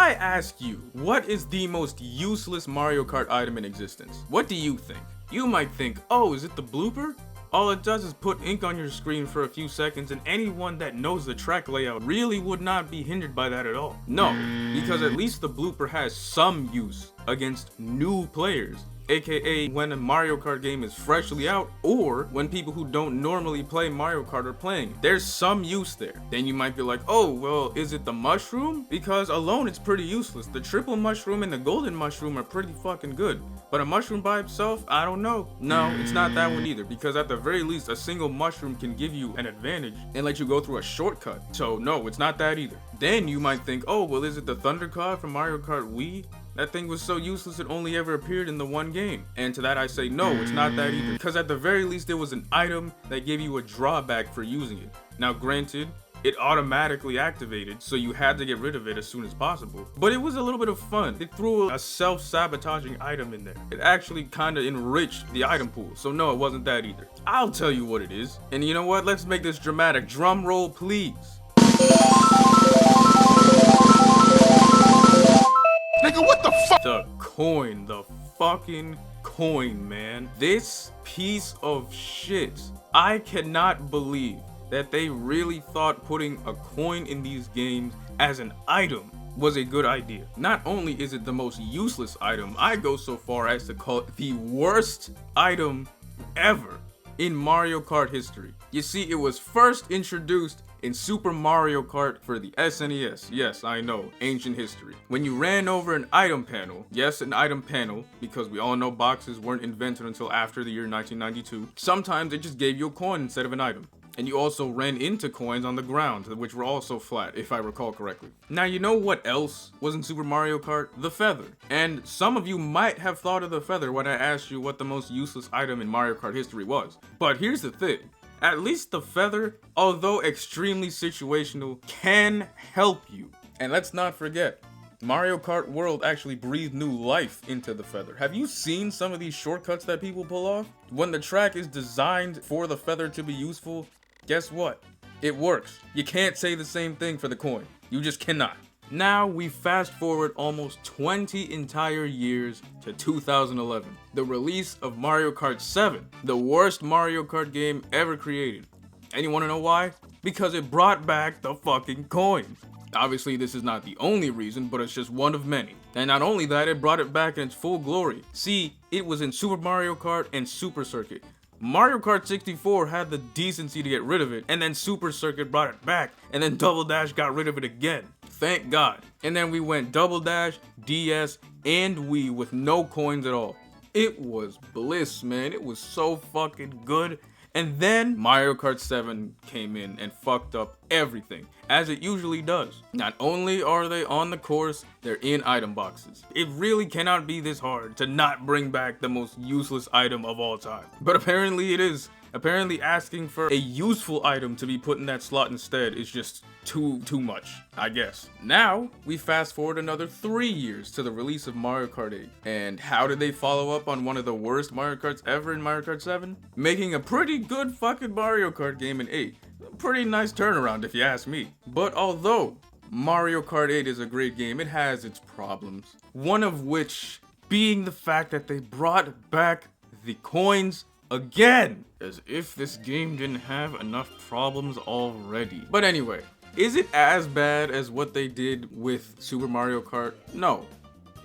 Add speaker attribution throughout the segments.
Speaker 1: I ask you, what is the most useless Mario Kart item in existence? What do you think? You might think, oh, is it the blooper? All it does is put ink on your screen for a few seconds, and anyone that knows the track layout really would not be hindered by that at all. No, because at least the blooper has some use against new players, aka when a Mario Kart game is freshly out, or when people who don't normally play Mario Kart are playing. There's some use there. Then you might be like, oh, well, is it the mushroom? Because alone it's pretty useless. The triple mushroom and the golden mushroom are pretty fucking good. But a mushroom by itself, I don't know. No, it's not that one either, because at the very least, a single mushroom can give you an advantage and let you go through a shortcut. So no, it's not that either. Then you might think, oh, well, is it the Thunder Cloud from Mario Kart Wii? That thing was so useless it only ever appeared in the one game. And to that I say, no, it's not that either. Because at the very least, it was an item that gave you a drawback for using it. Now granted, it automatically activated, so you had to get rid of it as soon as possible. But it was a little bit of fun. It threw a self-sabotaging item in there. It actually kind of enriched the item pool, so no, it wasn't that either. I'll tell you what it is. And you know what? Let's make this dramatic. Drum roll, please.
Speaker 2: Nigga, what the fuck?
Speaker 1: The coin, the fucking coin, man. This piece of shit. I cannot believe that they really thought putting a coin in these games as an item was a good idea. Not only is it the most useless item, I go so far as to call it the worst item ever in Mario Kart history. You see, it was first introduced in Super Mario Kart for the SNES. Yes, I know, ancient history. When you ran over an item panel, yes, an item panel, because we all know boxes weren't invented until after the year 1992, sometimes it just gave you a coin instead of an item. And you also ran into coins on the ground, which were also flat, if I recall correctly. Now, you know what else was in Super Mario Kart? The feather. And some of you might have thought of the feather when I asked you what the most useless item in Mario Kart history was. But here's the thing. At least the feather, although extremely situational, can help you. And let's not forget, Mario Kart World actually breathed new life into the feather. Have you seen some of these shortcuts that people pull off? When the track is designed for the feather to be useful, guess what? It works. You can't say the same thing for the coin. You just cannot. Now we fast forward almost 20 entire years to 2011, the release of Mario Kart 7, the worst Mario Kart game ever created. And you wanna know why? Because it brought back the fucking coin. Obviously this is not the only reason, but it's just one of many. And not only that, it brought it back in its full glory. See, it was in Super Mario Kart and Super Circuit. Mario Kart 64 had the decency to get rid of it, and then Super Circuit brought it back, and then Double Dash got rid of it again. Thank God. And then we went Double Dash, DS, and Wii with no coins at all. It was bliss, man. It was so fucking good. And then Mario Kart 7 came in and fucked up everything, as it usually does. Not only are they on the course, they're in item boxes. It really cannot be this hard to not bring back the most useless item of all time. But apparently it is. Apparently asking for a useful item to be put in that slot instead is just too much, I guess. Now, we fast forward another 3 years to the release of Mario Kart 8. And how did they follow up on one of the worst Mario Karts ever in Mario Kart 7? Making a pretty good fucking Mario Kart game in 8. A pretty nice turnaround if you ask me. But although Mario Kart 8 is a great game, it has its problems. One of which being the fact that they brought back the coins again, as if this game didn't have enough problems already. But anyway, is it as bad as what they did with Super Mario Kart? No,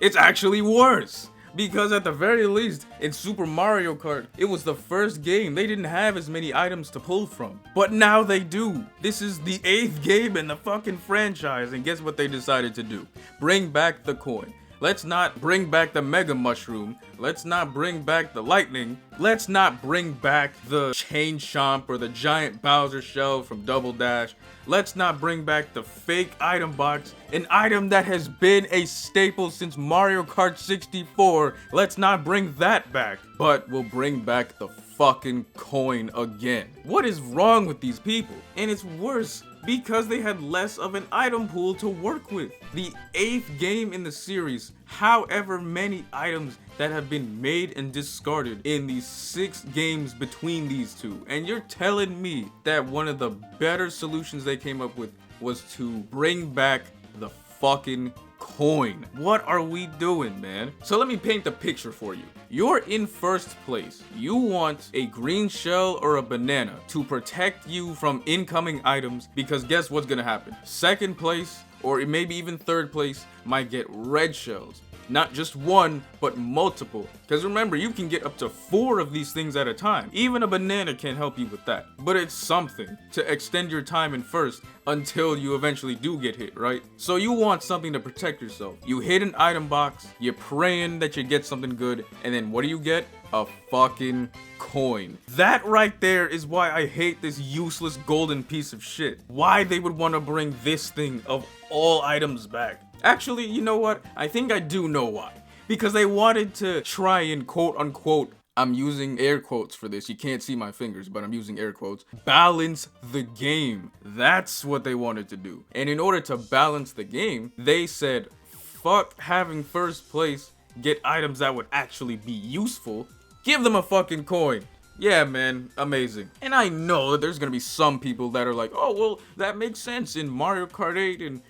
Speaker 1: it's actually worse. Because at the very least, in Super Mario Kart, it was the first game. They didn't have as many items to pull from. But now they do. This is the 8th game in the fucking franchise, and guess what they decided to do? Bring back the coin. Let's not bring back the Mega Mushroom. Let's not bring back the Lightning. Let's not bring back the Chain Chomp or the Giant Bowser Shell from Double Dash. Let's not bring back the fake item box, an item that has been a staple since Mario Kart 64. Let's not bring that back, but we'll bring back the fucking coin again. What is wrong with these people? And it's worse because they had less of an item pool to work with. The 8th game in the series, however many items that have been made and discarded in these 6 games between these two. And you're telling me that one of the better solutions they came up with was to bring back the fucking coin. What are we doing, man? So let me paint the picture for you. You're in first place. You want a green shell or a banana to protect you from incoming items, because guess what's gonna happen? Second place, or maybe even third place, might get red shells. Not just one, but multiple. Because remember, you can get up to 4 of these things at a time. Even a banana can't help you with that. But it's something to extend your time in first until you eventually do get hit, right? So you want something to protect yourself. You hit an item box, you're praying that you get something good, and then what do you get? A fucking coin. That right there is why I hate this useless golden piece of shit. Why they would want to bring this thing of all items back. Actually, you know what? I think I do know why. Because they wanted to try and quote unquote, I'm using air quotes for this. You can't see my fingers, but I'm using air quotes. Balance the game. That's what they wanted to do. And in order to balance the game, they said, fuck having first place get items that would actually be useful. Give them a fucking coin. Yeah, man, amazing. And I know that there's gonna be some people that are like, oh, well, that makes sense in Mario Kart 8 and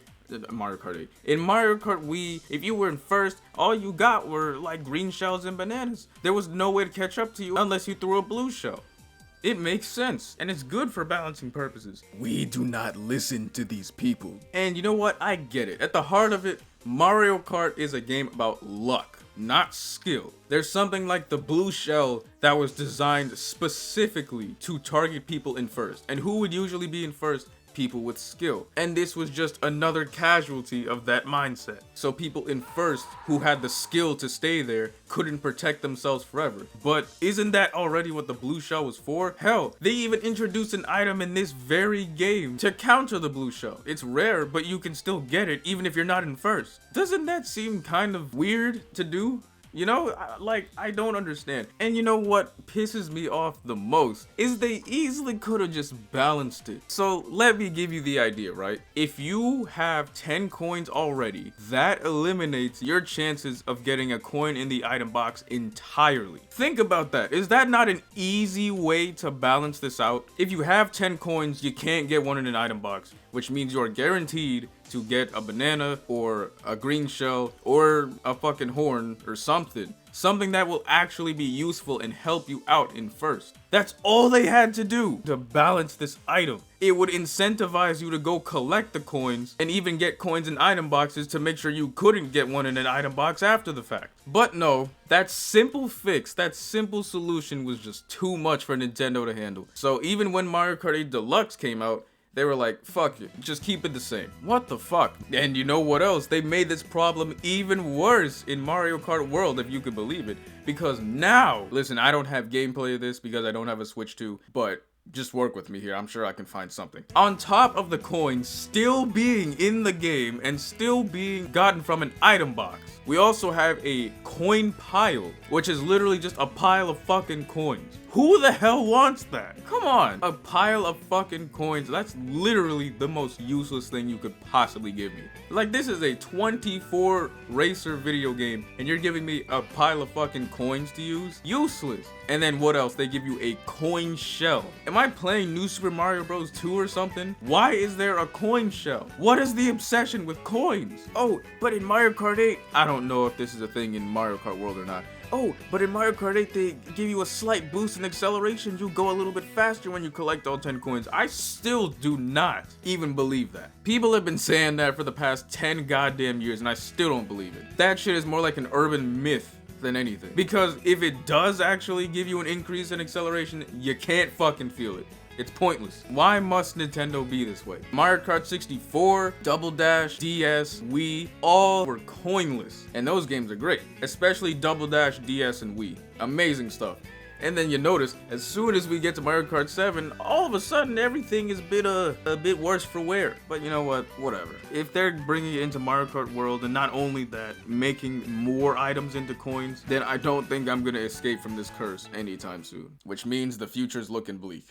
Speaker 1: Mario Kart 8. In Mario Kart Wii, if you were in first, all you got were like green shells and bananas. There was no way to catch up to you unless you threw a blue shell. It makes sense, and it's good for balancing purposes. We do not listen to these people. And you know what? I get it. At the heart of it, Mario Kart is a game about luck, not skill. There's something like the blue shell that was designed specifically to target people in first. And who would usually be in first? People with skill. And this was just another casualty of that mindset. So people in first who had the skill to stay there couldn't protect themselves forever. But isn't that already what the blue shell was for? Hell, they even introduced an item in this very game to counter the blue shell. It's rare, but you can still get it even if you're not in first. Doesn't that seem kind of weird to do? You know, I don't understand. And you know what pisses me off the most is they easily could have just balanced it. So let me give you the idea, right? If you have 10 coins already, that eliminates your chances of getting a coin in the item box entirely. Think about that. Is that not an easy way to balance this out? If you have 10 coins, you can't get one in an item box, which means you're guaranteed to get a banana or a green shell or a fucking horn or something that will actually be useful and help you out in first. That's all they had to do to balance this item. It would incentivize you to go collect the coins and even get coins in item boxes to make sure you couldn't get one in an item box after the fact. But no, that simple fix, that simple solution was just too much for Nintendo to handle. So even when Mario Kart 8 Deluxe came out, they were like, fuck it, just keep it the same. What the fuck? And you know what else? They made this problem even worse in Mario Kart World, if you could believe it. Because now, listen, I don't have gameplay of this because I don't have a Switch 2, but just work with me here. I'm sure I can find something. On top of the coins still being in the game and still being gotten from an item box, we also have a coin pile, which is literally just a pile of fucking coins. Who the hell wants that? Come on. A pile of fucking coins. That's literally the most useless thing you could possibly give me. Like, this is a 24 racer video game and you're giving me a pile of fucking coins to use? Useless. And then what else? They give you a coin shell. Am I playing New Super Mario Bros. 2 or something? Why is there a coin shell? What is the obsession with coins? Oh, but in Mario Kart 8, I don't know if this is a thing in Mario Kart World or not. Oh, but in Mario Kart 8, they give you a slight boost in acceleration. You go a little bit faster when you collect all 10 coins. I still do not even believe that. People have been saying that for the past 10 goddamn years, and I still don't believe it. That shit is more like an urban myth than anything. Because if it does actually give you an increase in acceleration, you can't fucking feel it. It's pointless. Why must Nintendo be this way? Mario Kart 64, Double Dash, DS, Wii, all were coinless. And those games are great. Especially Double Dash, DS, and Wii. Amazing stuff. And then you notice, as soon as we get to Mario Kart 7, all of a sudden everything is a bit worse for wear. But you know what? Whatever. If they're bringing it into Mario Kart World, and not only that, making more items into coins, then I don't think I'm gonna escape from this curse anytime soon. Which means the future's looking bleak.